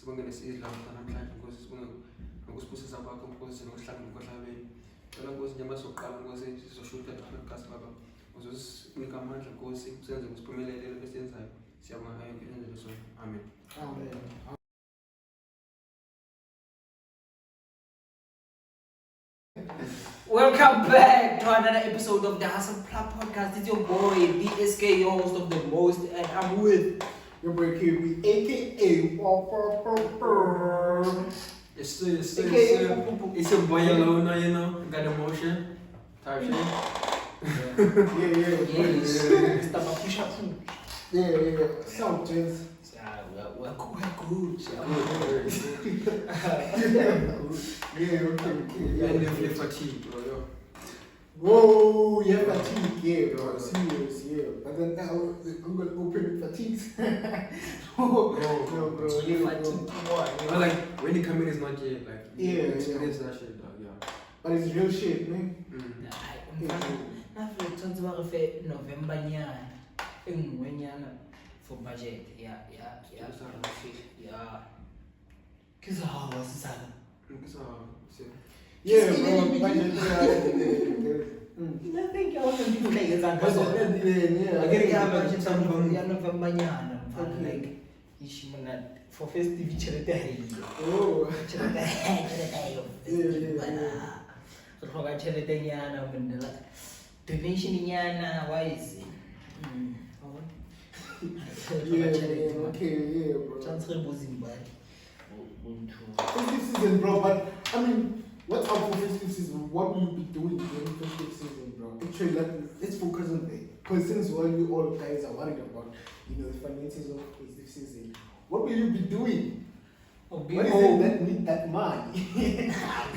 sibongele sidla namhlanje Nkosi sibonge ngokusibusisa kwakho Nkosi nokuhlanga emhlabeni. Cela Nkosi njengoba soqala Nkosi sizoshutha podcast Baba. Uzosinika amandla Nkosi senze kusiphumelele bese senzayo. Siyabonga yonke into sona. Amen. Amen. Welcome back to another episode of the Hustle Plug Podcast. It's your boy, DSK, your host of the most, and I'm with your boy KB, aka Yes sir. It's your boy Alona, you know, got emotion. Type shit. Yeah. Mr. Mafusha. Yeah. Sound jazz. We're good. Yeah, okay. And definitely fatigue, bro. Yo. Whoa, yeah, fatigue, yeah, bro. Serious, yeah. But then now I'm gonna open fatigues. No, bro. But like when the camera is not yet, like experience that shit, dog. Yeah. But it's real shit, man. November for budget. Yeah. Yeah, bro. Budget. I think I want to do like that. I get a budget November like for festive Oh. donation why is it? Okay, yeah, bro. Festive season, bro, but I mean, what's up for festive season? What will you be doing during festive season, bro? Actually, let's focus on that. Because since while you all guys are worried about, the finances of festive season, what will you be doing? What is it that need that money?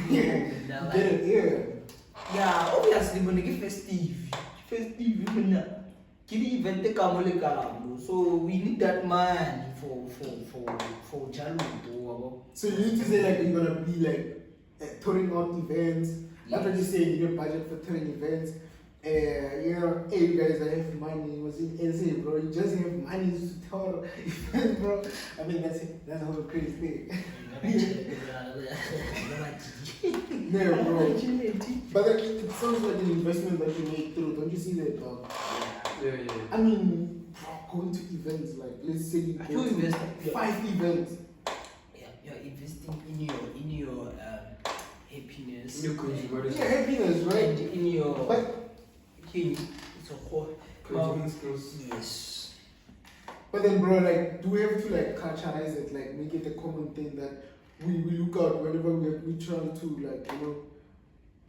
Get it here. Yeah, obviously when you get festive, so we need that money for Jalo. So you need to say like you're gonna be like touring out events. That's what you say you need a budget for touring events. Hey, you guys have money. Was it insane, bro? You just have money to tour events, bro. I mean that's it. That's a whole crazy thing. Yeah, bro. But it sounds like an investment that you make through. Don't you see that, dog? Yeah. I mean, going to events like let's say you go to 5 events. Yeah, you're investing in your happiness. In your consumer. Yeah, happiness, right? And in your it's a whole skills. Yes. But then, bro, like, do we have to like culturalize it, like make it a common thing that we look out whenever we try to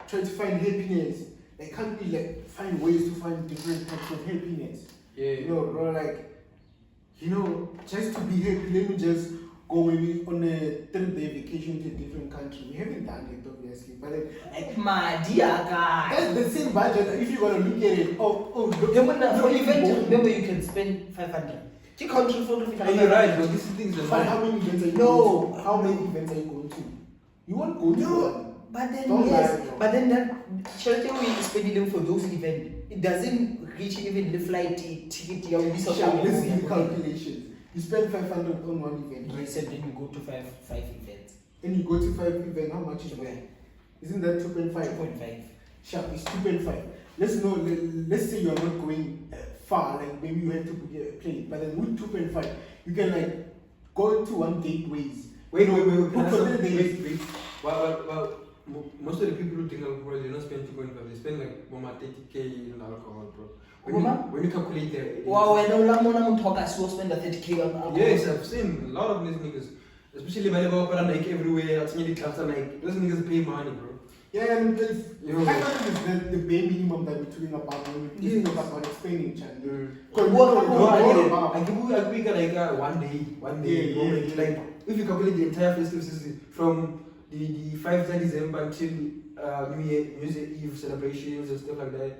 try to find happiness. Like, can't we like find ways to find different types of happiness? Yeah. Bro, like, just to be happy, let me just go maybe on a 3-day vacation to a different country. We haven't done it, obviously, but then, my dear guy, that's the same budget. If you're gonna look at it, for event, remember you can spend 500. You can't afford to. And you're right, but these things are But how many events are you going to? How many events are you going to? You won't go to one. But then Don't yes, lie, but then that charity we spending them for those events, it doesn't reach even the flight ticket. Let's do calculations. You spend 500 on one event. You said then you go to five events. And you go to 5 events, how much is that? Isn't that 2.5? 2.5. Sharp, it's 2.5. Let's say you're not going far, like maybe you have to book a plane, but then with 2.5, you can like go to one gateways. Wait. Well, most of the people who think alcohol, they don't spend 2.5, they spend like 30k in alcohol, bro. When you calculate that. Wow, when you talk, I spend 30k on alcohol. Yes, I've seen a lot of these niggas, especially when they go up and like everywhere, I've seen the clubs and like, those niggas pay money, bro. Yeah, and it's, the bare minimum that we're talking about when we're talking about expenditure. I give you like one day. Yeah. Like, if you calculate the entire festive season from the 5th of December until New Year's Eve celebrations and stuff like that.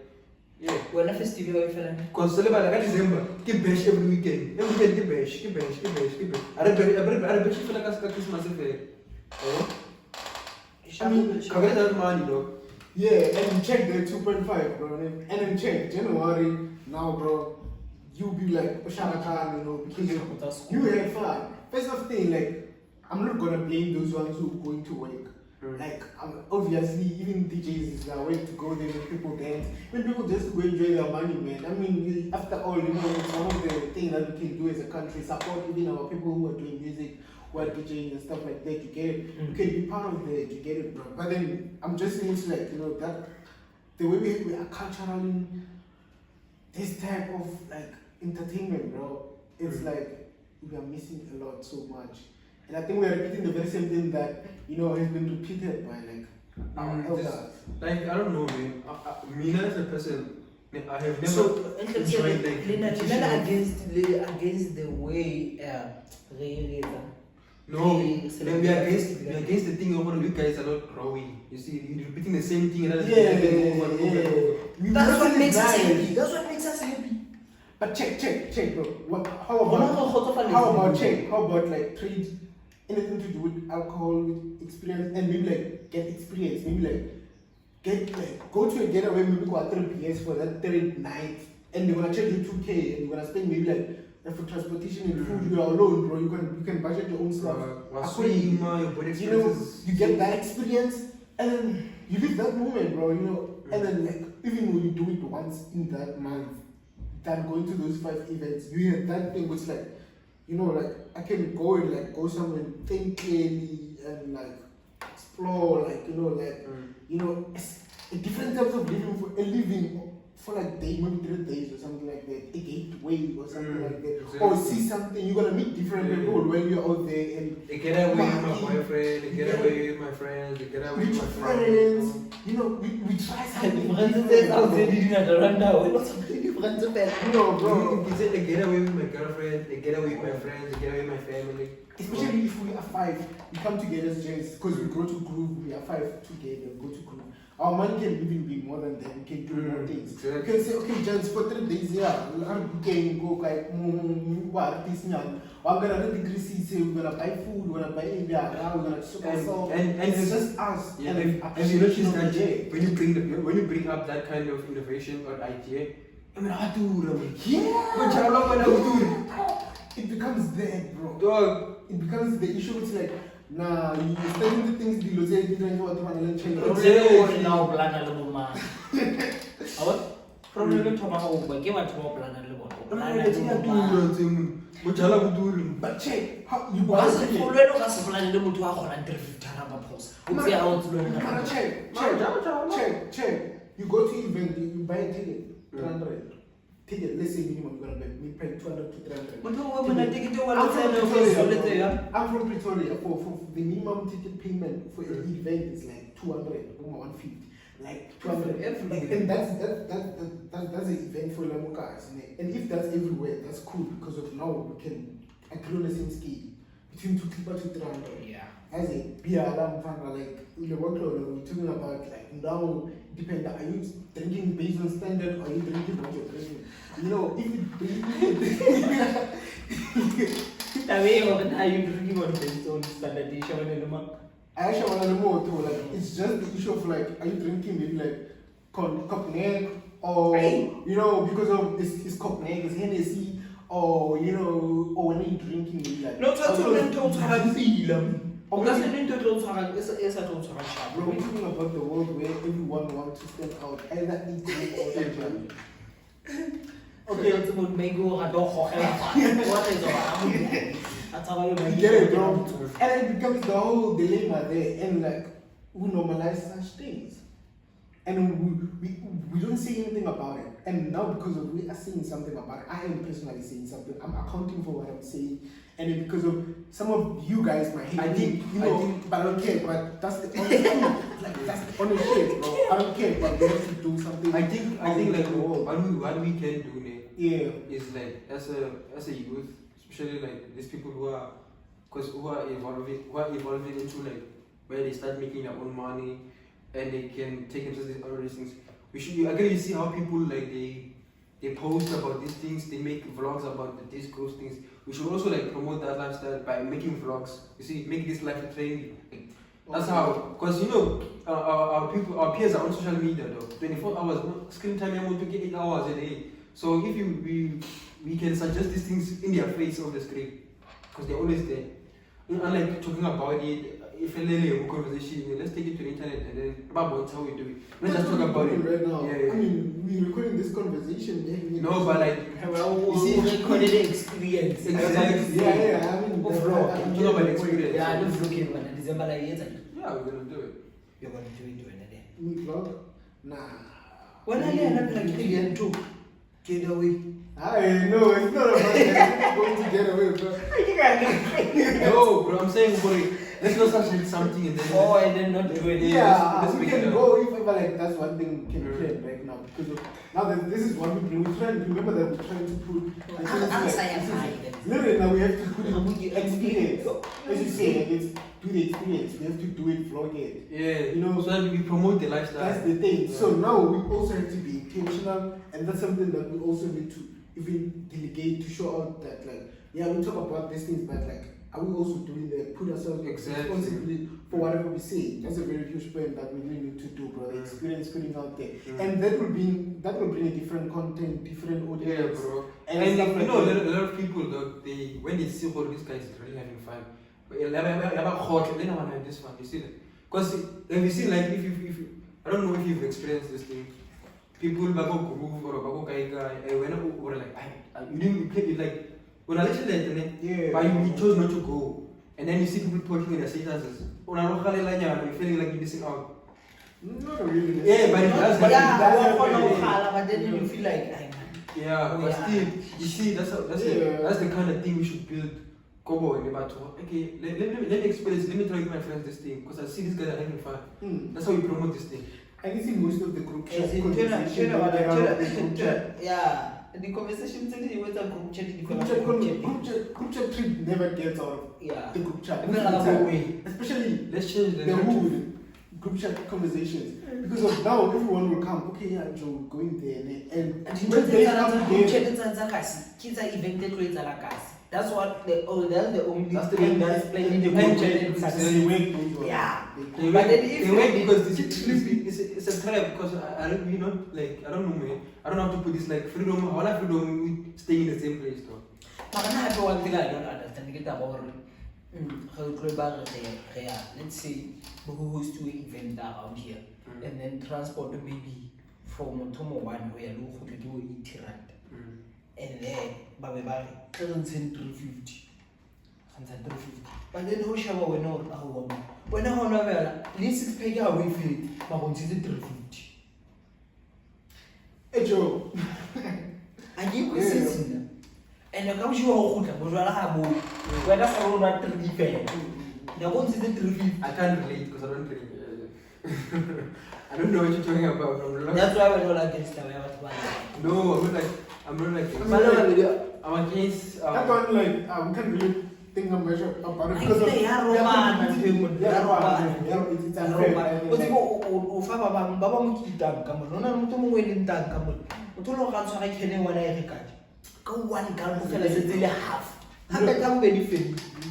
Yeah. When a festival you feel because celebrate like December, keep bash every weekend. Every weekend keep bash. I bet you feel like a Christmas affair. I mean, calculate that money, though. Yeah, and check the 2.5, bro. And then check January now, bro. You be like Oshana Khan, because you have fun. First of thing, like, I'm not gonna blame those ones who are going to work. Like, obviously, even DJs is their way to go there when people dance. When people just go enjoy their money, man. I mean, after all, it's one of the things that we can do as a country. Support even our people who are doing music, who are DJing and stuff like that. You get it. You can be part of it. You get it, bro. But then, I'm just saying, like, that the way we are culturally, this type of, like, entertainment, bro, it's like, we are missing a lot so much. And I think we are repeating the very same thing that, has been repeated by like our elders. Like, I don't know, man. Me as a person, I have never enjoyed like against the way no, we are against the thing over you guys are not growing. You see, you're repeating the same thing. That's what makes us happy. That's what makes us happy. But check, bro. How about like trade anything to do with alcohol, with experience, and maybe like get experience, maybe like go to a getaway, maybe go at 3 PS for that third night, and they're gonna charge you 2K, and you're gonna spend maybe like for transportation and food, you are alone, bro. You can budget your own stuff. You get that experience, and then you live that moment, bro. And then like even when you do it once in that month, than going to those 5 events, you have that thing which like, like I can go and like go somewhere and think clearly and like explore, like a different types of living for like day, maybe 3 days or something like that, a gateway or something like that, exactly. Or see something. You're gonna meet different people when you're out there and get away with my boyfriend, get away with my friends, get away with my friends. We try something. Bro. He said they get away with my girlfriend, they get away with my friends, they get away with my family. Especially if we are 5, we come together as gents, because we grow to groove, we are 5 together, go to groove. Our money can even be more than that, we can do more things. Exactly. You can say, okay, gents, for 3 days, we can go like, I'm gonna rent the greases, we're gonna buy food, we're gonna buy India, we're gonna soak ourselves. And it's just us. Yeah, and you notice that when you bring up that kind of innovation or idea, it becomes that, bro. Dog. It becomes the issue. It's like, nah, you're studying the things the Lose didn't know what to change. But check, you check. You go to event, you buy a ticket, 300. Ticket, let's say minimum you're gonna pay 200 to 300. I'm from Pretoria. For the minimum ticket payment for an event is like 200 or 150. Like 200. And that's an event for Lamukas. And if that's everywhere, that's cool because of now we can agree on the same scale between 200 to 300. Yeah. As a beer alarm fan, like in the workload, we're talking about like now depend. Are you drinking based on standard or are you drinking what you're drinking? If are you drinking on based on standard? I actually want to know more too. Like it's just the issue of like, are you drinking maybe like cognac or because of it's cognac, it's Hennessy, or or when you're drinking maybe like no, Bro, we're talking about the world where everyone wants to stand out, either equally or equally. Okay, it's about mango. You get it, bro. And it becomes the whole dilemma there, and like we normalize such things, and we don't say anything about it. And now because of we are saying something about it, I am personally saying something. I'm accounting for what I'm saying. And then because of some of you guys might hate but I don't care, but that's the honest thing. Like that's the honest shit, bro. I don't care, but we have to do something. I think like what we can do now is like as a youth, especially like these people who are evolving into like where they start making their own money and they can take interest in all these things. You see how people like they post about these things, they make vlogs about these ghost things. We should also like promote that lifestyle by making vlogs. You see, make this life a training. That's how, because our peers are on social media though. 24 hours, screen time, I want to get 8 hours a day. So if we can suggest these things in their face on the screen, because they're always there. unlike talking about it, if a little conversation, let's take it to the internet and then about how we do it. Let's just talk about it right now. Yeah. I mean, we're recording this conversation. No, but like, you see, recorded the experience. Exactly. Yeah. I mean, Of vlog. I'm Talk about getting the experience. point. Yeah, I don't look in when December like yes. yeah, we're gonna do it. You're gonna do it when day. Me vlog? Nah. When I learn like 3 and 2, get away. I know, it's not about that. Going to get away, bro. No, bro, I'm saying, boy, let's not start something and then. Oh, and then not do it. Yeah, let's we make it can up. go if ever like that's one thing we can plan right now because of, now that this is what we're trying. Remember that we're trying to put. the things like- Literally now we have to put it experience. As you say, like it's do the experience. We have to do it, vlog it. Yeah, You know, so that we promote the lifestyle. That's the thing. Yeah. So now we also have to be intentional, and that's something that we also need to even delegate to show out that like yeah we talk about these things, but like are we also doing that? Put ourselves Exactly. responsibly for whatever we say. That's a very huge point that we really need to do, bro. The experience putting out there, and that will bring a different content, different Yeah, audience. bro. And And stuff you like know, that. a lot of people, though, they when they see all these guys really having fun, but they don't want to have this fun. You see that? Because have you seen like if you I don't know if you've experienced this thing. People bago groove or bago kaiga, when or like you didn't play it like when I let you Yeah. but you chose not to go, and then you see people talking in their statuses. You're feeling like you're missing out. Not really. Yeah, but it does happen. Yeah, but then you feel like, ay, man. Yeah, but Yeah. still, you see, that's Yeah. that's the kind of thing we should build. Kobo in the battle. Okay, let me experience. Let me try to give my friends this thing because I see these guys are having fun. That's how we promote this thing. I can see most of the group chat As in, conversation tell that about are the group chat. yeah. The conversation today was a group chat. Group chat trip never gets out of Yeah. the group chat. Even another way. Especially Let's change the the narrative. mood group chat conversations. Because of now everyone will come, okay, yeah, Joe, going there and when they come there, Kids are evented that's what the that's the only That's the thing main- that's playing in the main group chat. they wait those ones. Yeah. They But then They if wait because it's a trap because I don't you know like I don't know man I don't know how to put this like freedom I want freedom we stay in the same place though. But I have one thing I don't understand. Get about let's say we host to an event around here, and then transport maybe from Tomo 1 where you go 80 rand, and then Babe 350. But then who shall we know when I want to this is pay away for it, but on 350. Hey Joe. I give you sitting. And you come to our hotel, but you are whether I will not repair. Now, what's the 350? I can't relate because I don't drink. I don't know what you're talking about. That's why we're not against the way No, I'm not like I'm against That one like we can't really think of measure about it because of it's unfair.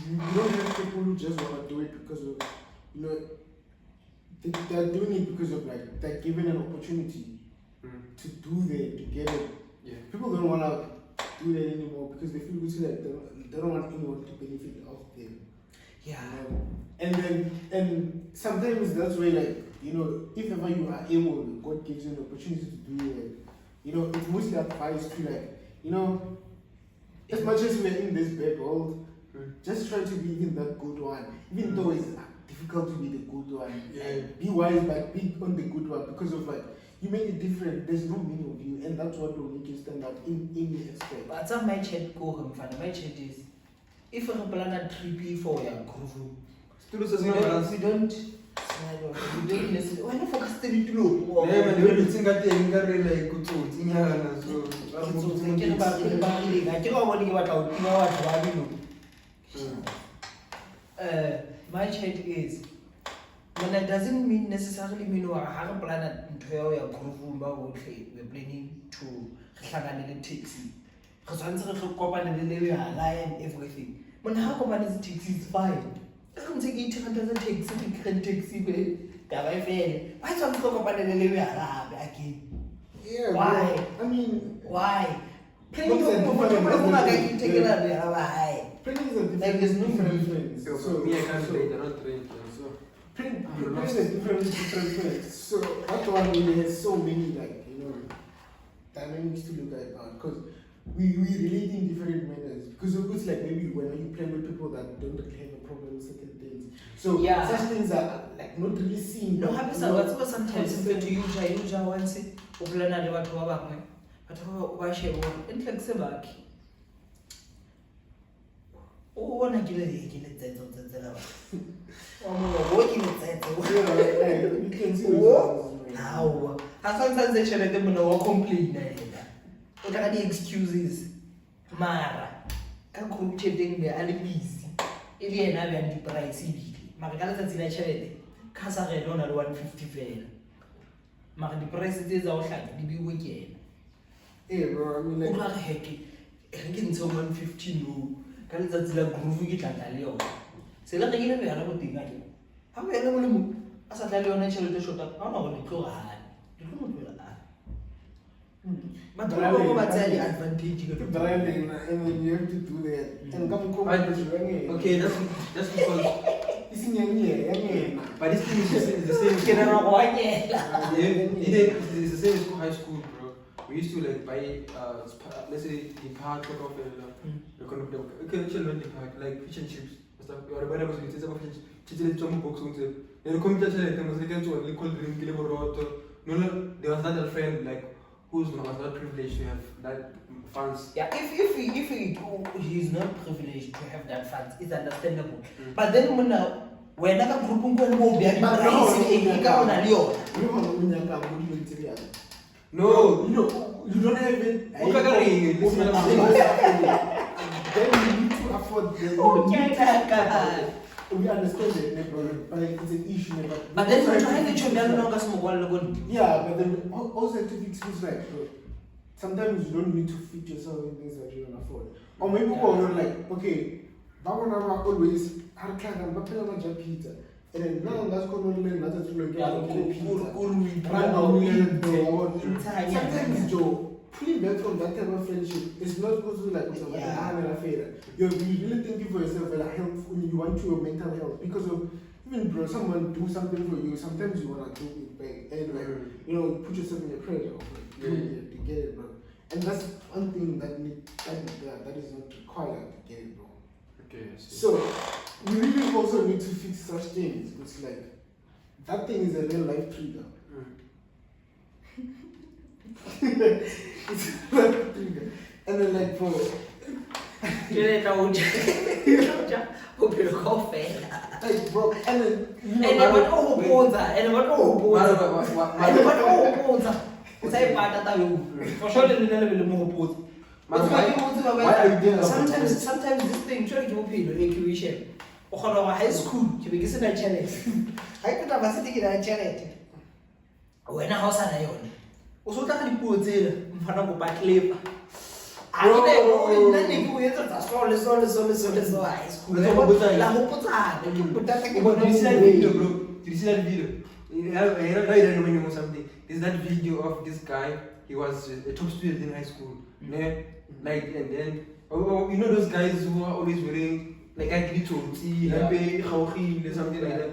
You don't have people who just want to do it because of, you know, they're doing it because of like they're given an opportunity to do that, to get it. Yeah. People don't want to do that anymore because they feel like they don't want anyone to benefit off them. Yeah. And sometimes that's where like, you know, if ever you are able, God gives you an opportunity to do it. You know, it's mostly advice to like, you know, as much as we're in this bad world, just try to be in that good one. Even though it's difficult to be the good one. Yeah. Be wise, but be on the good one because of like, you make it different. There's no meaning of you, and that's what will make you stand out in the aspect. But some my chat go home, my chat is if you plan a trip for your groove, we don't necessarily. Why not focus on it low? Yeah, man, they think that they like good my chat is when it doesn't mean necessarily mean we have a plan to your groove. We're planning to taxi. Because once we align everything. When how come this taxi is fine? I don't take 800 taxi, we can taxi with why some talk about again? Yeah. Why? Bro. I mean, Why? Planning is a are different. Like, there's no different need. friends. So, So me, I can't so, play, they're not trained. So, Friends I'm are lost. different friends. So that one really has so many dynamics to look at because we relate in different manners. Because it's like maybe when you play with people that don't really have a problem with certain things. So Yeah. such things are like not really seen. No, but, happy you know, sometimes consistent. to use once o plana le batho ba bangwe batho ba shebe gore e ntle ke sebaki o bona ke le tsetso tsetsela ba o ke le tsetso You can see those. hawa a santse tšhelete mona wa complaina ena o tla ka di-excuses mara ka group chateng be a le busy e le yena a bjang di-price ebile mara ka letsatsi la tšhelete ka sa gele o na le 150 fela mara di-price tse tsa go tlhaka di beiwe ke ena Hey bro, I mean o like tla ge ke ntshe 150 no ka letsatsi la groove ke tlatla le yona se le ge ke le bjana go teng ake ga go ena mo le mo a sa tla le yona tšhelete shota ga ona go le tlogane le tlo mo tloela batho ba bangwe ba tsaya di-advantage ka driving and then you have to do that. And come okay, that's because. But this thing is the same. ke nana go wanyela It's the same as high school, bro. We used to like buy, let's say, the park or okay, children the park, like fish and chips. Or whatever, so it's about fish, chicken and box. Then you come to the cold drink, there was another friend like who's not privileged to have that funds. yeah if he's not privileged to have that funds it's understandable but then when ka group ngwe mo bya di-price e ka ona le yona No, you don't have it. okay, Then you need to afford the we understand that, but it's an issue. but then we try to chomela no ka se mo kwalle go yeah, but then also to fix things like sometimes you don't need to fit yourself in things that you don't afford. Or maybe you're like, okay, always pizza. And then now that's going to learn that's sometimes Joe, pulling back from that type of friendship, it's not supposed to be like you're really thinking for yourself and health when you want your mental health because of even bro, someone do something for you, sometimes you wanna do it back and like you put yourself in a pressure of like doing it to get it, bro. And that's one thing that is not required to get it, bro. Okay. So we really also need to fix such things. It's like that thing is a real life trigger. It's a real life trigger. And then like bro, ke tla o ja o pelo go fela like bro, and then ene ba tlo go botsa o tsa ipata ta yo for sure le mo go botsa sometimes this thing tshwere ke bophelo equation o kgona go high school ke be ke sena challenge ha ke tla ba se ke na challenge wena ha o sa na yone o so tla ka dipuo tsela mfana go ba clever nna ne ke o etsa tsa so high school la go botsana ke botata ke bona video, bro. Did you see that video? I don't remember something. There's that video of this guy. He was a top student in high school. Like, and then you know those guys who are always wearing like something like that.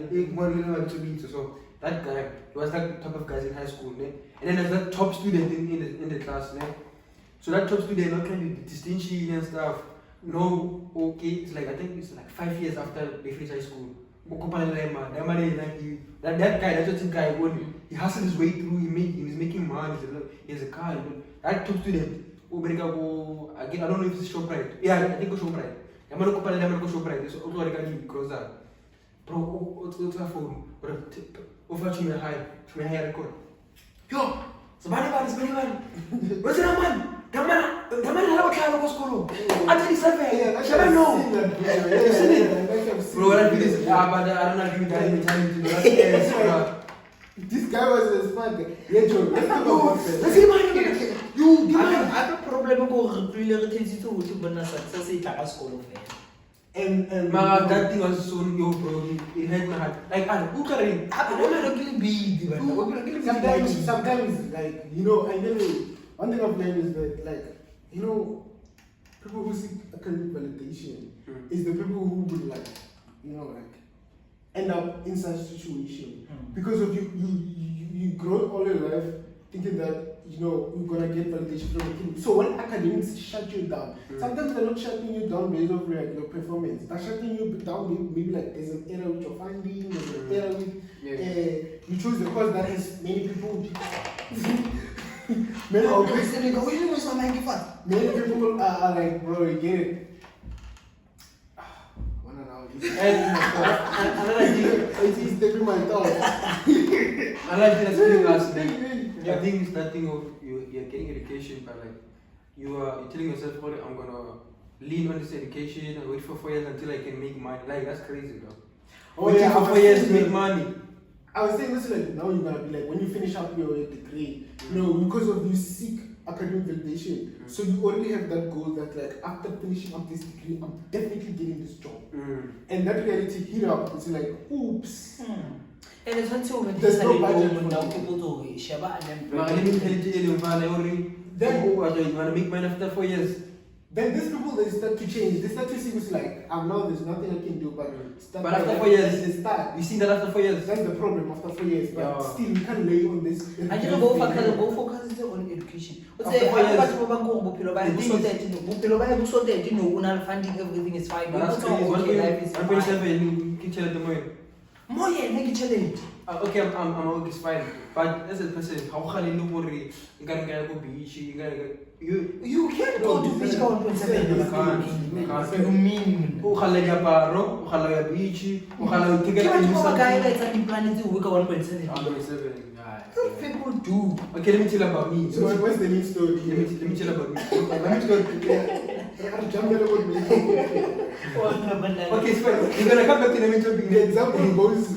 So that guy, he was like top of guys in high school. And then there's that top student in the class. So that top student not trying to distinction and stuff. No, okay, it's like I think it's like 5 years after they finish high school. That guy, that's what guy he hustled his way through, he was making money, he has a car. That top student, again, I don't know if it's ShopRite. Yeah, I think it's ShopRite. I'm going to go ShopRite. So I'm going to close that. Bro, what's that phone? Over to my high record. Yo, somebody, what's that man? Damana la batla go skolo. Ati survey. I know. Bro, what I do is but I don't know give time to yes, this guy was a smart guy. Yeah, Joe. Let's see man. You give me a problem go really retezi to bona success e tla ka skolo fe. And that thing was so yo bro, it hurt my heart. Like I don't really big, sometimes like I know one thing I've learned is that like people who seek academic validation is the people who would like, end up in such situation because of you grow all your life thinking that you're gonna get validation from the kid. So when academics shut you down, sometimes they're not shutting you down based on your performance. They're shutting you down maybe like there's an error with your finding, there's an error with you choose the course that has many people. Many people are like, bro, you get it. Another thing, It's taking my thought. another thing that's killing us, I think it's that thing of you're getting education, but like you're telling yourself, oh, I'm gonna lean on this education and wait for 4 years until I can make money. Like that's crazy, bro. Waiting for 4 years to make money. I was saying this like now you're gonna be like when you finish up your degree, because of you seek academic validation. So you already have that goal that like after finishing up this degree, I'm definitely getting this job. And that reality hit up, it's like, oops. And it's until when There's no you budget for now that. people to Shaba and then you wanna make money after 4 years. Then these people they start to change. They start to see it's like, I know there's nothing I can do, but after 4 years, they start. You see that after 4 years. That's the problem after 4 years. But still, we can't lay on this. I just go focus on education. After 4 years. Funding, everything is fine. But that's crazy. 1.7 kitchen at the moment. More challenge. Okay, I'm okay, it's fine. But as a person, how can you worry? You can't go beach, You can't go to beach for 1.7. You mean? Ukhalaya paro, ukhalaya beach, ukhalaya ticket. Guy that's planning to work 1.7. 1.7. People do. Okay, let me tell about me. So what's the next story? Let me tell about me. Okay, it's fine. You're gonna come back to the main topic. The example goes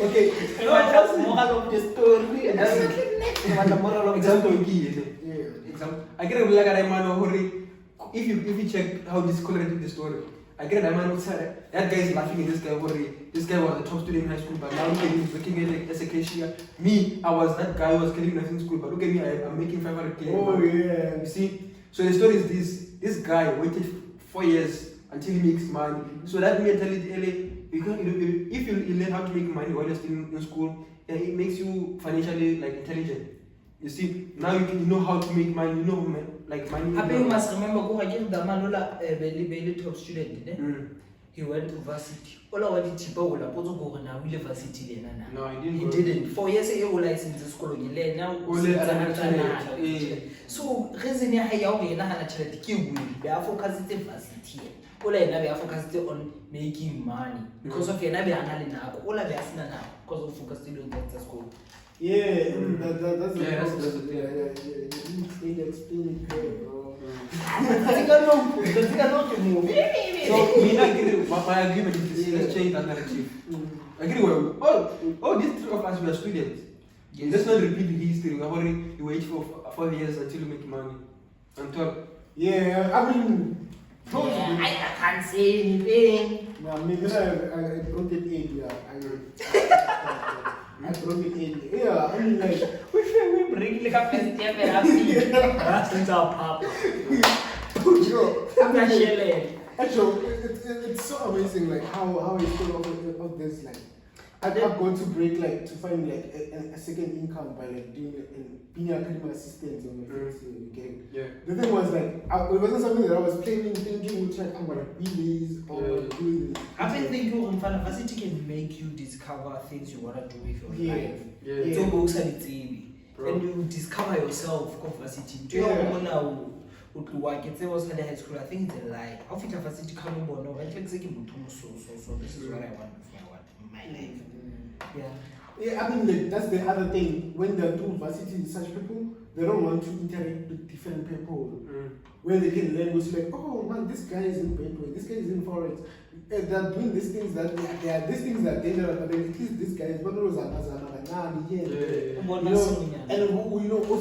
Okay. That's moral of the story. The moral of example key. Example. I get a like a man hurry. If you check how this correlated the story, I get a man that guy is laughing at this guy worry. This guy was a top student in high school, but now look at him, he's working as a cashier. Me, I was that guy who was killing nothing in school, but look at me, I'm making 500k. Oh yeah. You see? So the story is this. This guy waited 4 years until he makes money. So that mentality, if you learn how to make money while you're still in school, it makes you financially like intelligent. You see, now you know how to make money, you know like money. You must remember the man top student. He went to varsity. All I wanted to go to now university. No, he didn't. 4 years ago, license school. Now, so reason I they are focused on varsity. All I are focused on making money because of your all I now because of focusing on that school. Yeah, that's the thing. Explain it, bro. So, me not agree. My agreement is this. Let's change that narrative. Agree well. These three of us were students. Yes. Let's not repeat the history. You wait for 4 years until you make money. On top. Yeah, I mean, I can't say anything. No, I mean, I brought it in. I brought it in. Yeah, I mean, like, we bring like a festive that's our pop. I'm not chilling. Actually, it's so amazing, like how it's full of this, like. I've gone to break like to find like a second income by like doing being an academic assistant on my first game. Yeah. The thing was like it wasn't something that I was planning, thinking, which like I'm gonna be this or do this. I've been thinking university can make you discover things you wanna do with your life. Yeah. So books are the TV. And you discover yourself university. Do you know now? Was in high school, I think it's a lie. How fit university come on now? I think so this is what I want in my life. Yeah, I mean like, that's the other thing. When they're doing varsity, such people they don't want to interact with different people. Where they can learn what's like, oh man, this guy is in Bedway, this guy is in Forex. They're doing these things that these things that dangerous, but then at least this guy is one of those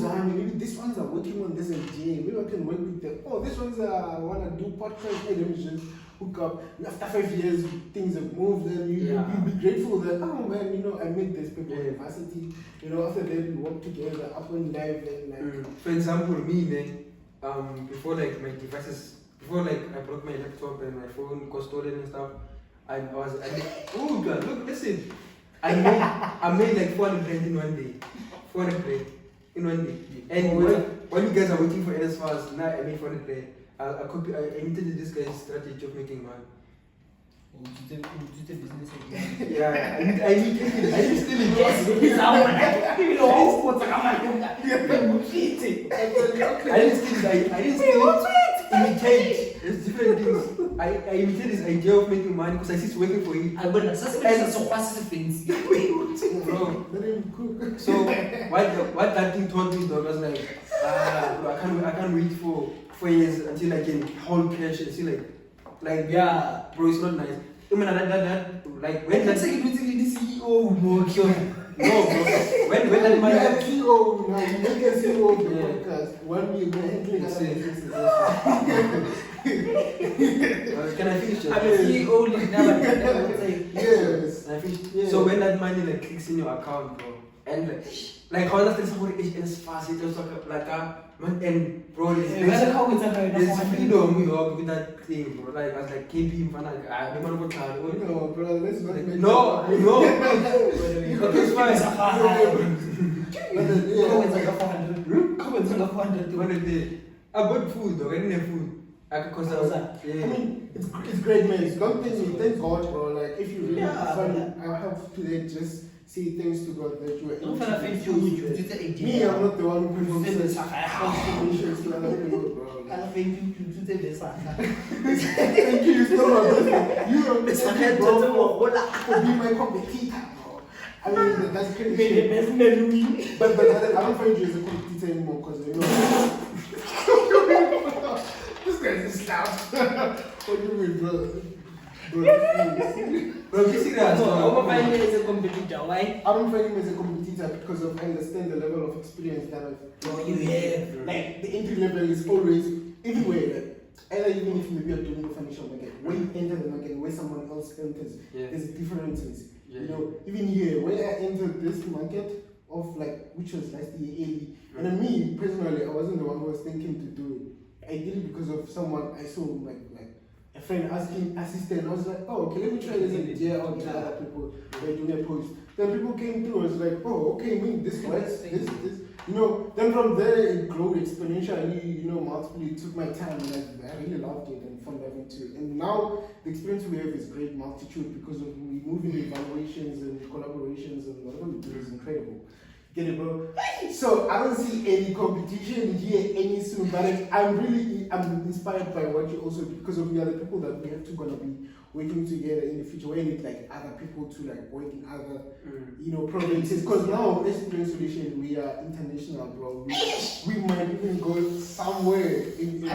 and maybe these ones are working on this and maybe I can work with them. Oh, this one's wanna do podcast, hey, let me just hook up. After 5 years things have moved and you'll be grateful that oh man, I met these people in university, after that we work together up in life and like for example me man, before like my devices, before like I broke my laptop and my phone got stolen and stuff, oh god, look, listen, I made like 400 rand in one day, 400 rand in one day, and when you guys are waiting for NSFAS, now I made 400 rand. I imitated this guy's strategy of making money. Yeah, I imitated it. I didn't steal it. I didn't steal it. Imitate. There's different things. I imitated this idea of making money because I see it's working for you. Bro. So what that thing taught me, dog, was like, bro, I can't wait for 4 years until I can hold cash and see like yeah, bro, it's not nice. I mean that like when that CEO no, bro. When that money CEO now, you make a CEO of the podcast. When you handling can I finish? I'm a CEO never yes. I finish. Yeah. So when that money like clicks in your account, bro, and like how does this whole is fast? It just like man, and bro, there's freedom with that thing, bro. Like I was like KB, man, I don't want to go. No, bro, let's not make no. It's fine. I bought food, though. I didn't have food. I mean, it's great, man. Don't thank God, bro. Like if you really fun, I have to just see things to God that you are. Me, I'm not the one who promotes contributions to other people, bro. Thank you, so much. You are for being my competitor, bro. I mean, that's crazy. But I don't find you as a competitor anymore because you know. This guy's just loud. What do you mean, brother? Bro, you see that? I don't find him as a competitor. Why? I don't find him as a competitor because I understand the level of experience that I've. You have. Like the entry level is always everywhere. Like, either even if maybe you're doing the financial market, when you enter the market, where someone else enters, there's differences. You know, even here, when I entered this market of like, which was last year, early, and then me personally, I wasn't the one who was thinking to do it. I did it because of someone I saw, like a friend asking assistant. I was like, oh, okay, let me try this idea out to other people. They're doing a post. Then people came through. I was like, oh, okay, I mean, this works. This. You know, then from there it grew exponentially. You know, multiply. It took my time, and I really loved it and found loving to it. And now the experience we have is great multitude because we move in evaluations and collaborations and whatever we do is incredible. Get it, bro? So I don't see any competition here any soon, but I'm inspired by what you also do because of the other people that we have to gonna be working together in the future. We need like other people to like work in other, you know, provinces. Because now as Brain Solution, we are international, bro. We might even go somewhere in the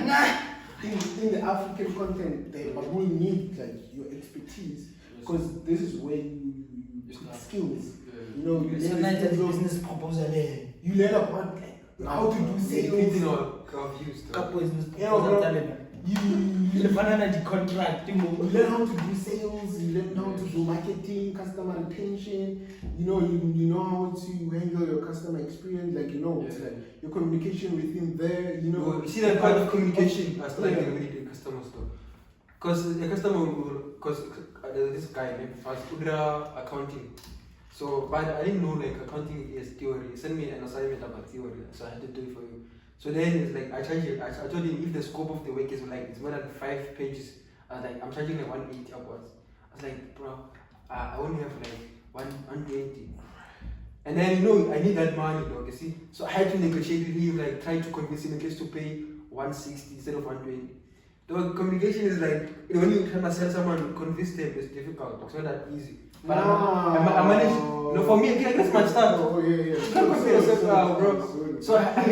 African continent there, but we need like your expertise because this is where you skills. You know, you learn a business proposal. You learn about how to do sales. You learn the contract. You learn how to do sales. You learn how to do marketing, customer retention. You know how to handle your customer experience. Like like your communication with him there. You know, you see that part of communication as like the customers though, because the customer this guy was Udra accounting. So, but I didn't know like accounting is theory. He sent me an assignment about theory, so I had to do it for you. So then it's like I told him if the scope of the work is like it's more than 5 pages, I was like I'm charging like 180 upwards. I was like, bro, I only have like 120. And then I need that money, dog. You see, so I had to negotiate with him, like try to convince him in case to pay 160 instead of 120. The communication is like when you try to sell someone, convince them is difficult. It's not that easy. But I managed. For me, that's my start. Oh yeah. You can't compare yourself, bro. So I had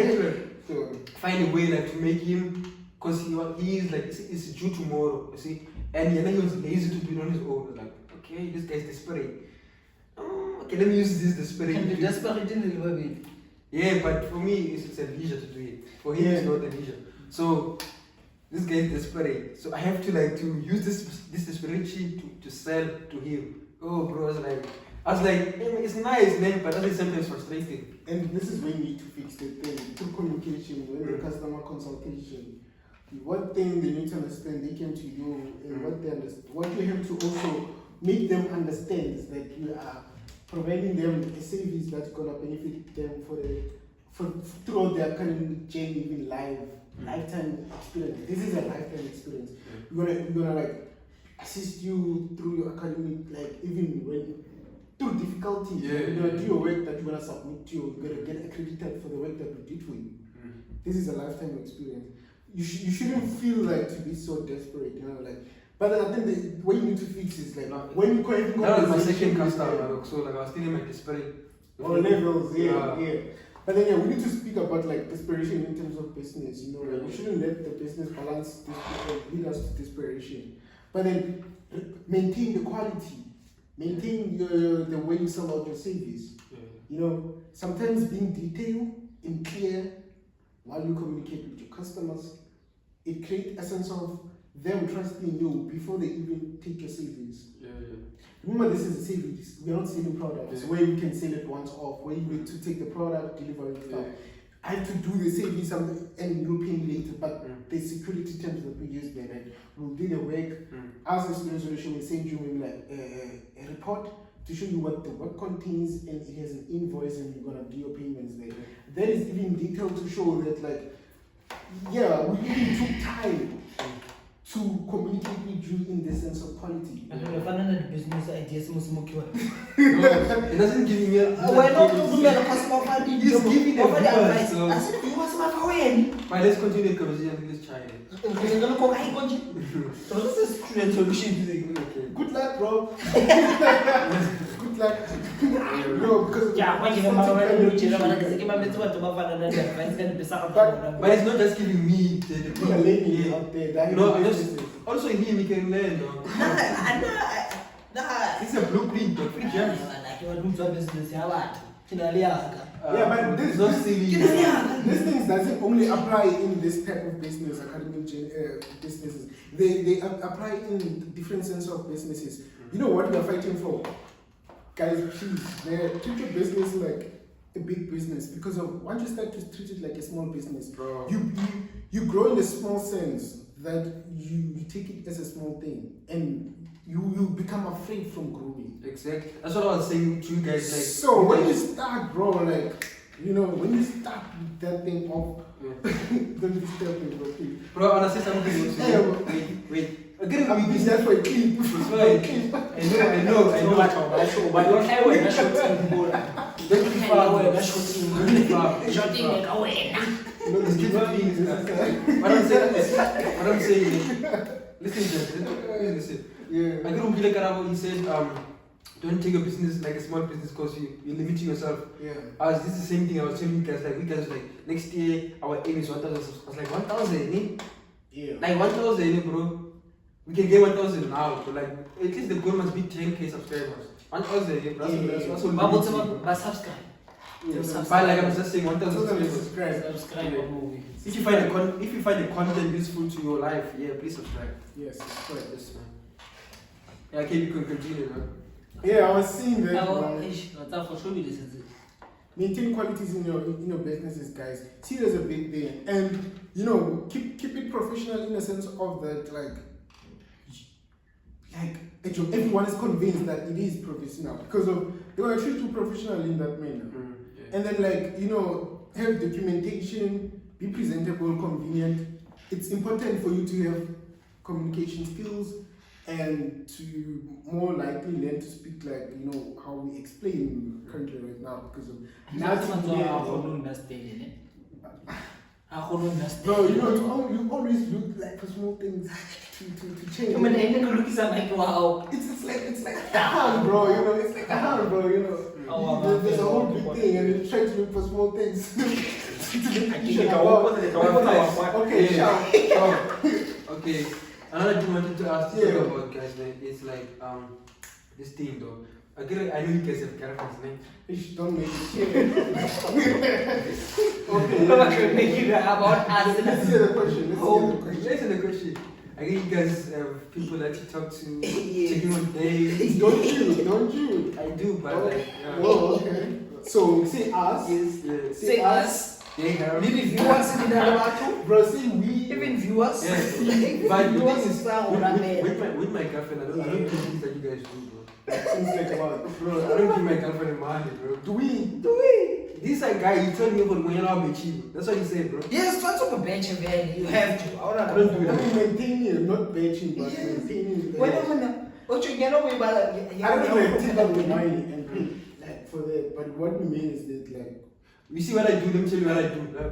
to find a way like to make him, because he is like it's due tomorrow. You see, and he was lazy to do it on his own. Like, okay, this guy's desperate. Okay, let me use this desperate. And the desperate didn't live it. Yeah, but for me, it's a leisure to do it. For him, it's not a leisure. So this guy is desperate. So I have to use this spreadsheet to sell to him. Oh, bro, I was like, I was like, it's nice, man, but at the same time it's frustrating. And this is when you need to fix the thing through communication, when the customer consultation. What thing they need to understand, they came to you, and what they understand. What you have to also make them understand is that you are providing them a service that's gonna benefit them for throughout their academic journey, even lifetime experience. This is a lifetime experience. We're gonna like assist you through your academic, like even when through difficulties. You're gonna do your work that you're gonna submit to. You're gonna get accredited for the work that we did for you. This is a lifetime experience. You shouldn't feel like to be so desperate, like. But then I think what you need to fix is like when you even that was my second customer, so like I was still in my desperate levels, yeah. But then we need to speak about like desperation in terms of business. Like we shouldn't let the business balance lead us to desperation. But then maintain the quality, maintain the way you sell out your service. Sometimes being detailed and clear while you communicate with your customers, it creates a sense of them trusting you before they even take your savings. Remember, this is a savings. We are not selling products where you can sell it once off, where you need to take the product, deliver it stuff. I have to do the savings and you'll pay me later, but the security terms that we use there, right? We'll do the work. As a student solution, we send you maybe like a report to show you what the work contains, and it has an invoice, and you're gonna do your payments there. That is even detailed to show that like, we really took time to communicate with you in the sense of quality. Business ideas it doesn't give me He's giving them advice. so. I said, you must have a But let's continue the conversation with this child. So this is student solution. Good luck, bro. Good luck. No, because But it's not just giving me people are learning out there. Also in here we can learn. It's a blueprint of free gems. But this not silly. These things doesn't only apply in this type of business, academic businesses. They apply in different sense of businesses. You know what we are fighting for? Guys, please, treat your business like a big business, because once you start to treat it like a small business, bro, you grow in a small sense that you take it as a small thing, and you become afraid from growing. Exactly. That's what I was saying to you guys. Like, so when you start, bro, like, when you start with that thing off, don't disturb me, bro, please. Bro, I want to say something. Wait. Again, I'm busy that for a clip. It's fine. I know. But don't have a shooting goal. Don't be far. What I'm saying is, listen. I don't feel like Karabo, he said, don't take a business like a small business because you're limiting yourself. As this is the same thing I was telling you guys, like, we guys like, next year our aim is 1,000. I was like, 1,000, eh? Like 1,000, bro. We can get 1,000 now, but like, at least the goal must be 10K subscribers. 1,000, that's what But subscribe. But like I'm just saying, 1,000 subscribe. If you find the content useful to your life, please subscribe. Yes, subscribe. Yes, man. Yeah, okay, you can continue, man. Yeah, I was seeing that. Maintain qualities in your businesses, guys. See, there's a big thing, and keep it professional in the sense of that, like everyone is convinced that it is professional because they want to treat you professionally in that manner. And then have documentation, be presentable, convenient. It's important for you to have communication skills and to more likely learn to speak like how we explain currently right now because of no, you always look like for small things to change. It's like a hand, bro. It's like a hand, bro. There's a whole big thing, and you try to look for small things. Okay. Another thing I wanted to ask you about, guys, it's like this thing though. I know you guys have girlfriends, man. Don't make it shit. Okay. About us. Let's hear the question. Listen to the question. I get you guys have people that you talk to, Yes. checking on days. Don't you? I do, but Oh, like, yeah. oh, okay. So say us. Yes. Yeah. Say us. They have. Maybe viewers in the Bro, see we. even viewers. Yeah. But the Viewers thing is, is with with my girlfriend, I don't do things that you guys do, bro. Seems like what? Bro, I don't give my girlfriend money, bro. Do we? This like guy, he told me about when you're not cheap. That's what he said, bro. Yes, try to bench a man. You have to. I don't do I that. mean, maintaining, not benching, but Yes. maintaining. What you get away by? I don't like take out the money and pay like for that. But what we mean is that like. You see what I do, let me tell you what I do.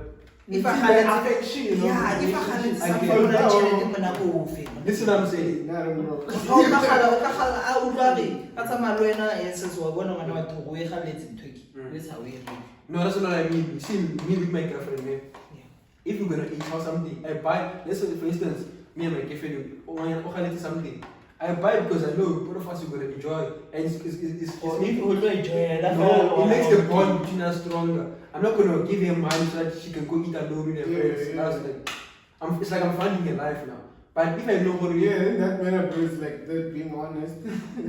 If I had had affection, you know. yeah, if I had I something get- that challenge when I go over. Listen what I'm saying. I don't know. How ka khala a utlware ka tsa malwena yes wa bona ngwana wa tlo go e galetse nthoki that's how we do. No, that's not what I mean. You see, me with my girlfriend, man. Yeah. If we're gonna eat or something, I buy. Let's say, for instance, me and my girlfriend, or something. I buy it because I know both of us are gonna enjoy, and it's Or if you will enjoy that. no, it makes the bond between us stronger. I'm not gonna give her money so that she can go eat alone with her friends. Yeah. I was like, it's like I'm funding her life now. But if I know what Yeah, in that manner, bro, it's like that being honest.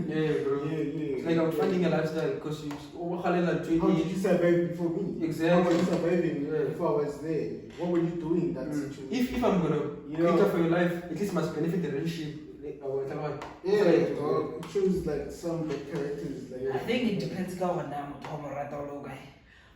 yeah, bro. Yeah. It's like I'm funding a lifestyle because you How did you survive before me? Exactly. How were you surviving Yeah. before I was there? What were you doing in that situation? If I'm gonna You know- cater for your life, at least must benefit the relationship. Yeah, dog. It shows like some bad characters. Like, I think it depends on how guy.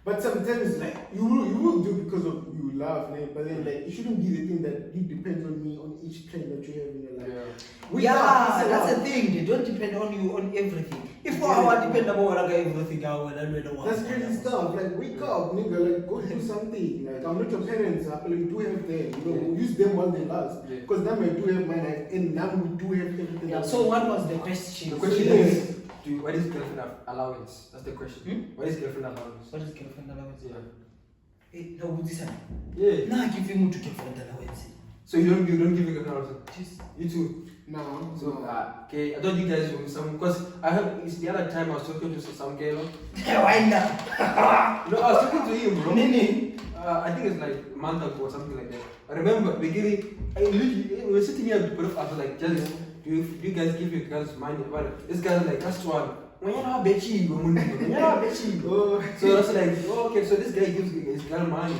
But sometimes like you will do because of you love, man. But then like it shouldn't be the thing that you depend on me on each plan that you have in your life. Yeah, that's the thing. They don't depend on you on everything. If I want depend on everything, I will. That's crazy stuff. Like wake up, nigga. Like go do something. Like I'm not your parents. I like, do have them. You know, use them while they last. Yeah. Because now I do have my life, and now we do have everything. Yeah. So what was the question? The question is, what is girlfriend allowance? That's the question. What is girlfriend allowance? What is girlfriend allowance? Yeah. No, this one. Yeah. Nah, give him to girlfriend allowance. So you don't give a girlfriend allowance? Just You too. No. So okay, I thought you guys were some because I heard it's the other time I was talking to some girl. why not? No, I was talking to him, bro. Nini. I think it's like a month ago or something like that. I remember beginning, we were sitting here both of us like, just do you guys give your girls money? But this guy's like, that's one. When you're not betchy, Oh. so that's like, oh, okay, so this guy gives his girl money.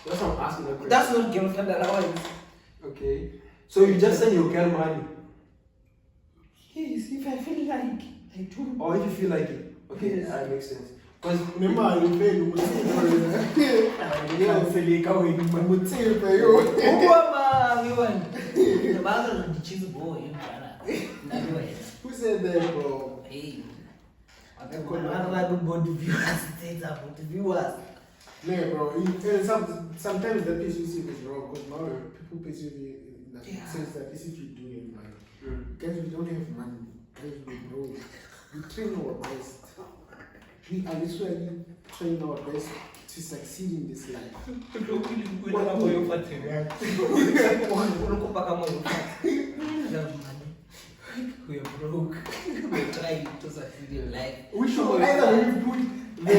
That's what I'm asking that question. That's not girlfriend allowance. Okay. So you just send your girl money. Yes, if I feel like I do. Or if you feel like it. Okay, Yes. that makes sense. Because Remember, you paid you Who said that, bro? Yeah, bro. Sometimes the perspective is wrong because now people perceive it in that sense that this is you do have money. Guys, we don't have money. Guys, we broke. We train our best. We are literally trying our best to succeed in this life. We are broke. We're trying to succeed in life. We should either put the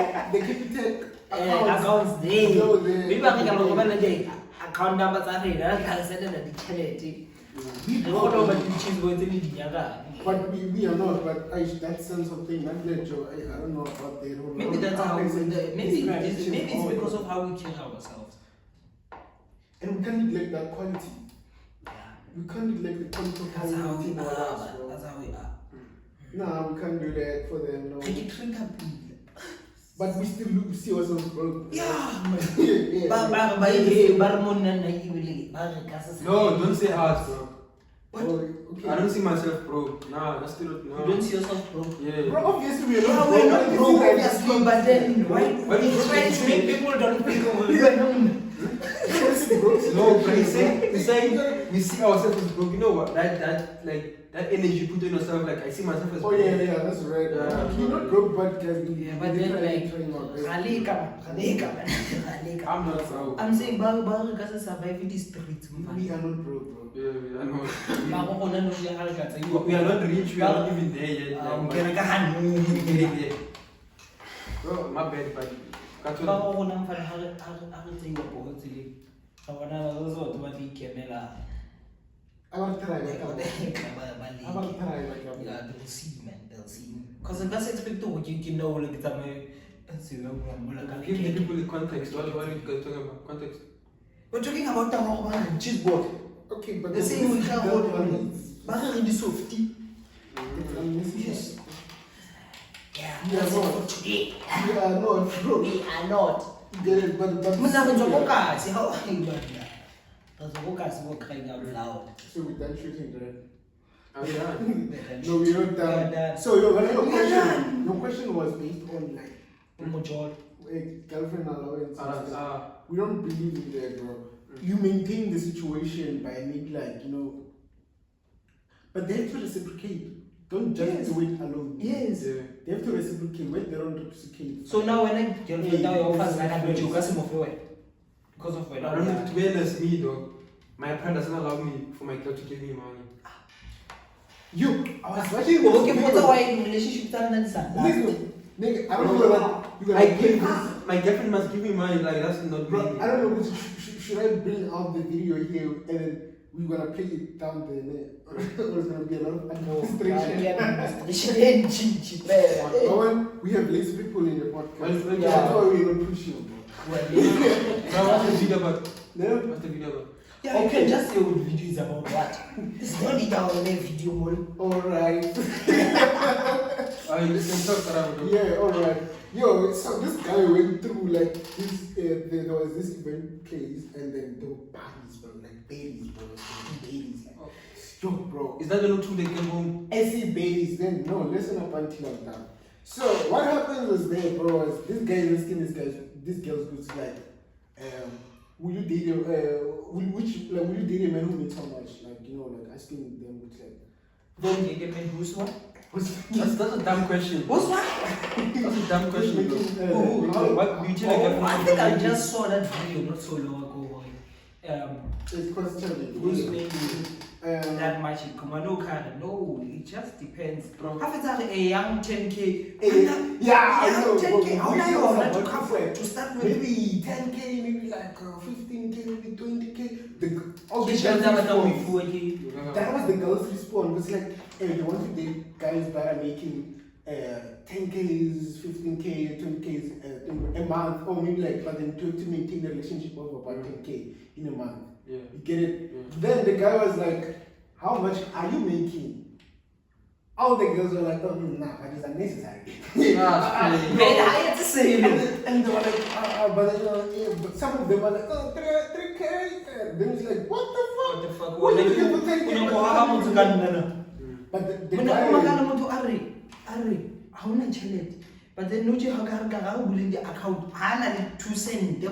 capital Accounts there. No, there. Maybe I think I'm going to account numbers are there. I can send them the charity. We I don't know broke. what you choose going to be the But we are not, but that sense of thing, not let you, I don't know about that. Maybe that's how maybe it's it's because of how we change ourselves. And we can't neglect that quality. Yeah. We can't neglect the quality of That's how we think about us, are. bro. That's how we are. No, we can't do that for them, no. Take it drink up. But we still see ourselves broke. Yeah. Yeah. no, don't say us, bro. What? Oh, okay. I don't see myself broke. Nah, that's still no. You don't see yourself broke. Yeah. Bro, obviously we are Yeah, not we're not broke. broke, obviously, but then why Why you try to make people don't think we are known? No, but he's saying we see ourselves as broke. You know what? That energy you put on yourself, like I see myself as Oh broke. yeah, that's right. Yeah. You're not broke, but guys, we Yeah, but then like trying our best. I'm not broke. I'm saying bang because survive the spirit. We are not broke, bro. Yeah, we are not. We We are not rich. We are not even there yet. Like, bro, my bad, but cut ba on. go gona mfa ha re tseng go go tsile ga bona ba zo to ba di kemela About try, Like, about try, yeah, they'll see, man. They'll see. Because that's expected what you know, like, Give the people the context. What are you guys talking about? Context. we're talking about the Roman cheese board. okay, but The same with the one. Bahari softy. Yes. Yeah, Yeah, that's no. it for today. We are not, bro. We are not. Get it, but How are you, man? There's a focus for crying out loud. so we done shooting, right? I'm done. No, we're not We are done. done. So your question was based on like girlfriend allowance. We don't believe in that, bro. You maintain the situation by maybe like, you know, but they have to reciprocate. Don't just do it alone. Yes. Yeah. They have to reciprocate. When they don't reciprocate. So now when I girlfriend now your offers like I do you guys move away. Because of when I don't know, to be honest, me though, my parents doesn't allow me for my girl to give me money. You, I was watching okay, what's the why in relationship that nigga, I don't know what you gotta give this. My girlfriend must give me money, like that's not Bro, me. I don't know, should I bring out the video here and then we're gonna play it down there? Or it's gonna be a lot of administration. We have lazy people in the podcast. That's why we're not pushing. Now what's the video about? No? What's the video about? Yeah, you can just say what the video is about what? This is not the down video, man. Alright. You can talk around. Yeah, alright. Yo, so this guy went through like this, there was this event place and then there were parties, bro, like babies, bro, babies. Like, yo, bro. Is that the no two they came home? I see babies, then no, listen up until I'm done. So what happened was there, bro, was this guy is asking this girl's good like, will you date will you date a man who makes how much? Like, you know, like asking them which like Don't you get me who's what? That's a dumb question. Who's what? That's a dumb question. What beauty like I think I just saw that video not so long ago. it's questioning. Who's making that much income? No, it just depends. Bro. Half it's a young 10k. Yeah, I know. 10k. How do you want to cover to start with? Maybe 10k, maybe like 15k, maybe 20k. That was the girl's response. It's like, hey, you want to date guys that are making 10k's, 15k, 20k's a month, or maybe like, but then to maintain a relationship of about 10k in a month. Yeah. You get it? Yeah. Then the guy was like, how much are you making? All the girls were like, oh, nah, but it's unnecessary. Man, I had to say it. And they were like, but some of them were like, oh, 3k. Then it's like, what the fuck? What the fuck? What do you give for 10k? But the guy... But then no willing the account, I 2 cents,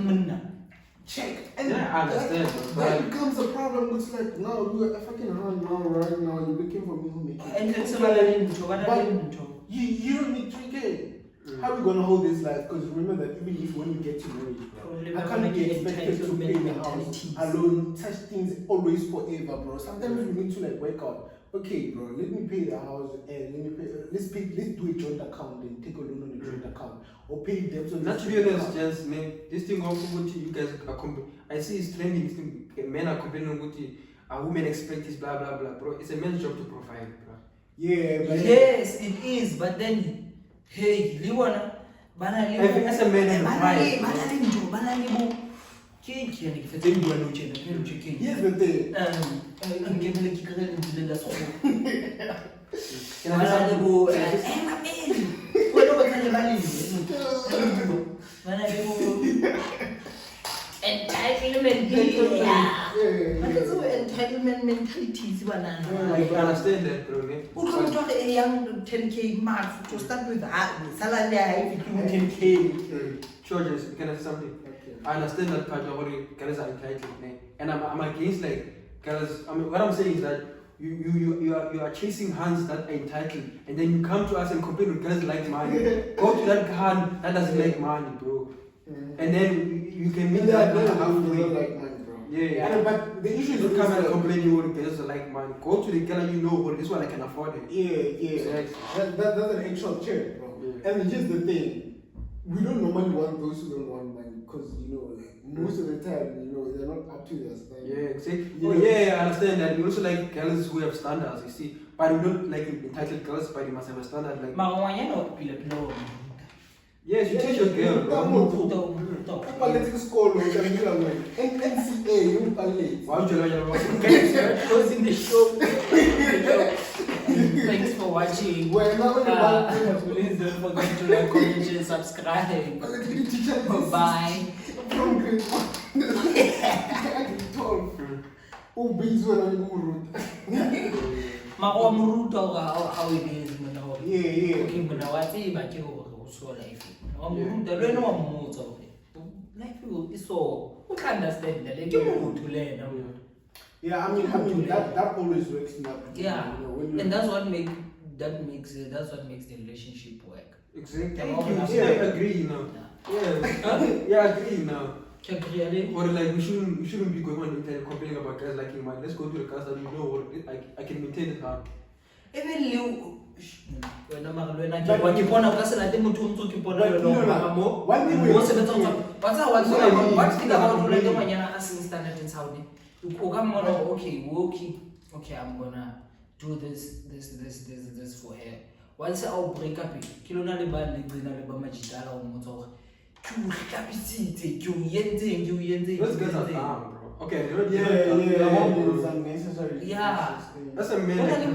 check. And yeah, I understand. That becomes a problem. It's like, no, you are fucking around now, right now. You're looking for me who make it. And you don't need 3k. How are we gonna hold this life? Because remember that even if when we get to marriage, bro, I can't be expected to pay the house alone. Such things always forever, bro. Sometimes we need to like work out. Okay, bro, let me pay the house and let's do a joint account and take a loan on a joint account or pay debts on. Not to be honest, just man, this thing of you guys are I see it's trending. This thing, men are complaining about a woman expect this blah blah blah, bro. It's a man's job to provide, bro. Yeah, but yes, it is. But then, hey, you wanna? As a man, here's the thing. Entitlement, entitlement mentalities, I understand that, bro. Who comes to a young 10k mark to start with salary 10k? Charges, can I say something? I understand that part of what girls are entitled, and I'm against like girls. I mean, what I'm saying is that you are chasing hands that are entitled, and then you come to us and compare with girls like money. Go to that hand that doesn't like money, bro, and then you can meet that halfway. Like money, bro. Yeah. But the issue is you come and complain you want girls like money. Go to the girl you know, well, this one I can afford it. Yeah. That's an actual check, bro. Yeah. And here's the thing. We don't normally want those who don't want money. because like, most of the time, they're not up to their standard. Yeah, exactly. You Oh know? yeah, I understand that. We also like girls who have standards, you see. But we don't like entitled girls, but they must have a standard. Like yes, you teach your girl, bro. Political school, NCA, Why would you like closing the show. Thanks for watching. Please don't forget to like, comment, and subscribe. Bye. From grade 1. Oh, bees when I'm How it is, yeah. okay, but now I say, but you also life. Life is so. Who can understand that? You want to learn. Yeah, I mean that always works now. Yeah, and that's what makes the relationship work. exactly? Yeah, I agree now. Yeah, I agree now. Really? Or like we shouldn't be going on the internet complaining about guys liking mine. Let's go to the guys that we know what I can maintain it hard. Even Leo. Wena magalwena ke wa ke bona ka sela te motho o ntse ke bona lona mo one thing mo sebetsa what think about like manyana a sing standard in Saudi o ka mona okay I'm gonna do this for her once I'll break up ke lona le ba le tsena le ba majitala o motso gore ke o hlapitsitse ke o yentse Those guys are dumb, bro. Okay, it's unnecessary. Yeah. That's a man. That's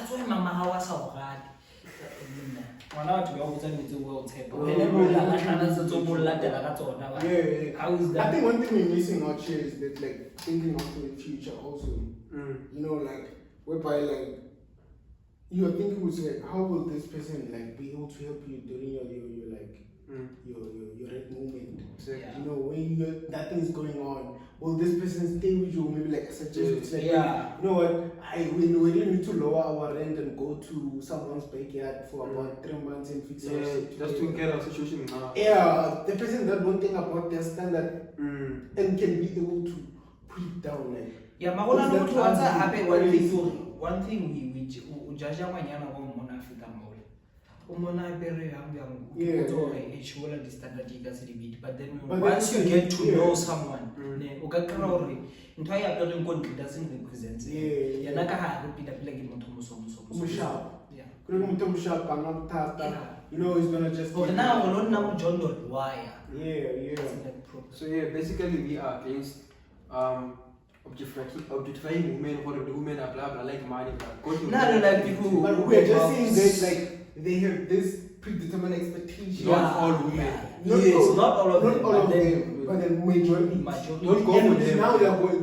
why mama how so hard. How is that? I think one thing we're missing out here is that like thinking of the future also. Like whereby like you are thinking with like how will this person like be able to help you during your like your red moment. Yeah. When that thing is going on, will this person stay with you? Maybe like suggest like, yeah. You know what? We really need to lower our rent and go to someone's backyard for about 3 months and fix our shit. Just to get our situation now. Yeah, the person that won't think about their standard and can be able to put it down like. Yeah, one thing we judge manyana go mona Africa mo. Umona very young. The standard you guys bit, but then once you get to know someone, ukakara entire building country doesn't represent. Yeah, naka ha repeat a plug in yeah. He's gonna just. Okay, now we're not John wire. Yeah. So basically we are against objectifying women or the women are blah blah like money. No, like people. But we're just saying that like they have this predetermined expectation. Not all women. Not all of them. But then majority. Don't go for them.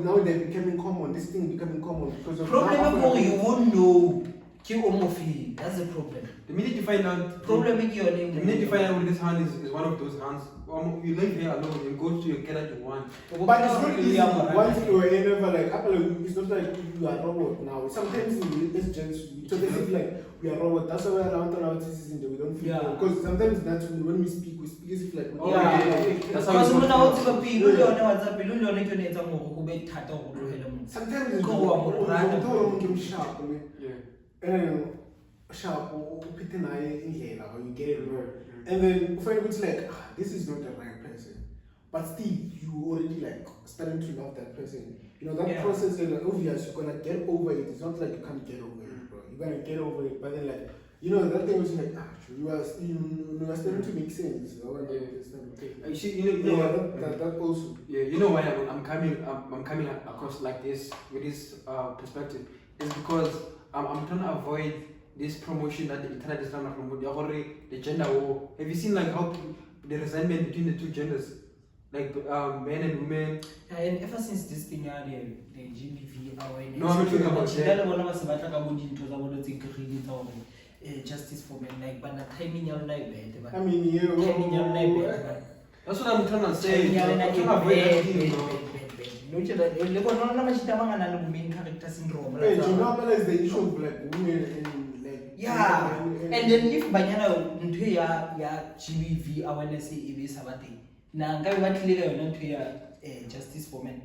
Now they're becoming common. This thing becoming common because of. Problem is you won't know. That's the problem. The minute you find out. Problem in your name. The minute you find out this hand is one of those hands. You live here alone and go to your get that you want. But it's not easy. Once you are never like it's not like you are robot now. Sometimes it's just so they feel like we are robot. That's why around our citizens we don't feel because sometimes that's when we speak as if like that's how it's sometimes it's sharp, sharp or you get it right. And then it's like this is not the right person. But still you already like starting to love that person. That process is like obvious, you're gonna get over it. It's not like you can't get over it, bro. You're gonna get over it, but then like that thing was like you are starting to make sense. That also. Yeah, you know why I'm coming across like this with this perspective is because I'm trying to avoid this promotion that the internet is trying to promote. The gender war. Have you seen like how the resentment between the two genders, like men and women? And ever since this thing the GBV awareness. No, I'm not talking about that. Justice for men, like, but the timing you're like bad. I mean, that's what I'm trying to say. Main character syndrome. Do you know about the issue of like women and like and then if banyana into ya GBV awareness is sabati. Na ngabe batlile yona into ya justice for men.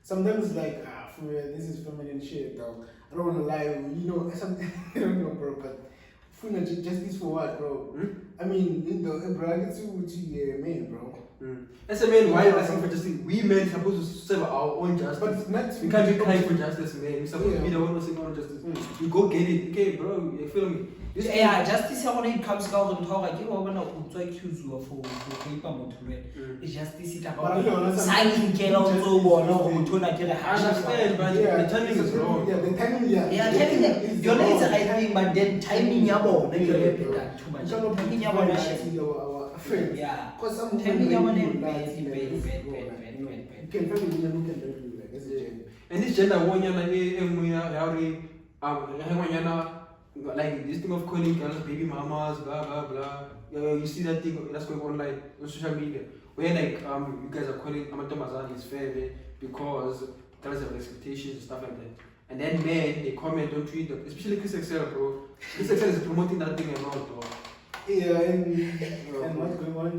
Sometimes like this is feminine shit, dog. I don't wanna lie, something I don't know, bro, but Justice for what, bro? I mean, bro, I get to man, bro. As a man, why are you asking for justice? We men supposed to serve our own justice. But not we can't be crying for justice, man. We're supposed to be the one who's saying justice. You go get it, okay, bro? You feel me? Yeah, justice when it comes to God and talk, I give over now to accuse you for paper motor. It's justice it about signing care also or no to not get a understand, but the timing is wrong. Yeah, the timing, yeah, telling them you're not the right thing, but then timing yabo, then you're too much. Timing yabo, yeah, because some timing yabo, and this gender one like this thing of calling girls baby mamas, blah blah blah. You see that thing that's going online on social media where like you guys are calling Amatomazan is fair because girls have expectations and stuff like that. And then men they comment on Twitter, especially Chris Excel, bro. Chris Excel is promoting that thing a lot, bro. Yeah, and what's going on?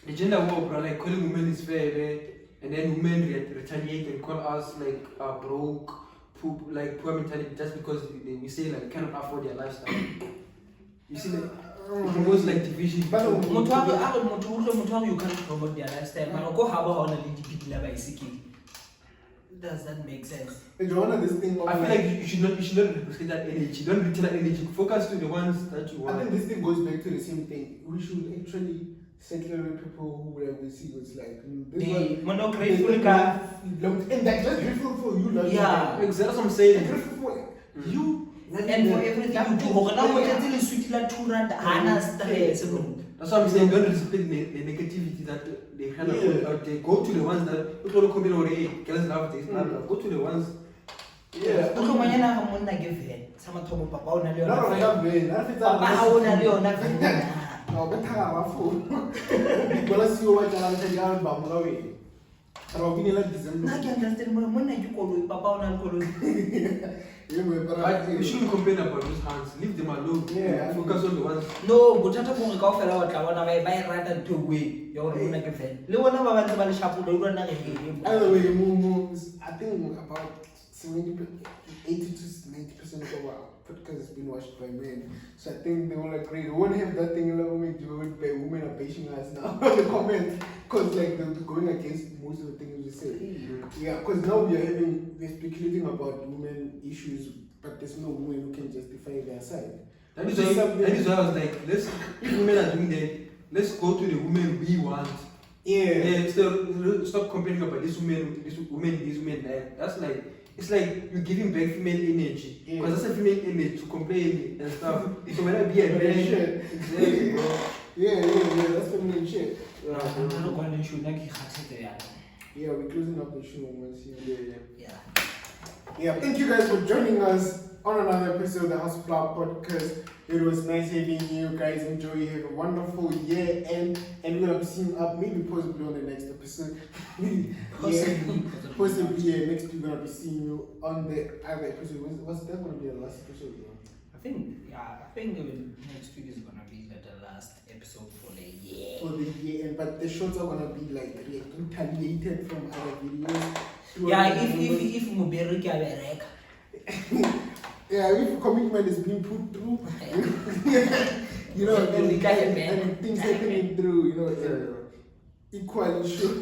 The gender war, bro, like calling women is fair, and then women retaliate and call us like broke. Poor mentality just because we say like cannot afford their lifestyle. You see that it promotes like division. You can't promote their lifestyle. But go have on a little bicycle. Does that make sense? This thing I feel like you should not represent that energy. Don't retain that energy. Focus to the ones that you want. I think this thing goes back to the same thing. We should actually settle people who whatever we see was like and that's just grateful for you, like yeah, exactly that's what I'm saying. Grateful for you and for everything you do. That's what I'm saying. Don't respect the negativity that they kind of put out there. Go to the ones that girls love this, go to the ones. Yeah. No, but how well, I see what I'm saying. I'm going like this. You shouldn't complain about those hands. Leave them alone. Yeah. Focus on the ones. No, but I don't go for what I want to buy rather to wait. You're going to get fed. Anyway, I think about 80 to 90% of our podcast has been watched by men. So I think they will agree. They won't have that thing like women are bashing us now in the comments. Because like they're going against most of the things we say. Yeah, because now we're speculating about women issues, but there's no woman who can justify their side. That is why I was like, if women are doing that, let's go to the women we want. Yeah. Stop complaining about this woman, that. That's like, it's like you're giving back female energy. Because that's a female energy to complain and stuff. So when I be a man, exactly, bro. Yeah, that's feminine shit. Yeah, we're closing up the show once. Yeah, thank you guys for joining us on another episode of the House Flower Podcast. It was nice having you guys. Enjoy. Have a wonderful year, and we're gonna be seeing up maybe possibly on the next episode. Possibly next week we're gonna be seeing you on the other episode. What's that gonna be the last episode? I think next week is gonna be the last episode for the year. But the shows are gonna be like retaliated from other videos. If Muberi can work. If commitment is being put through, and things happening through, equally sure.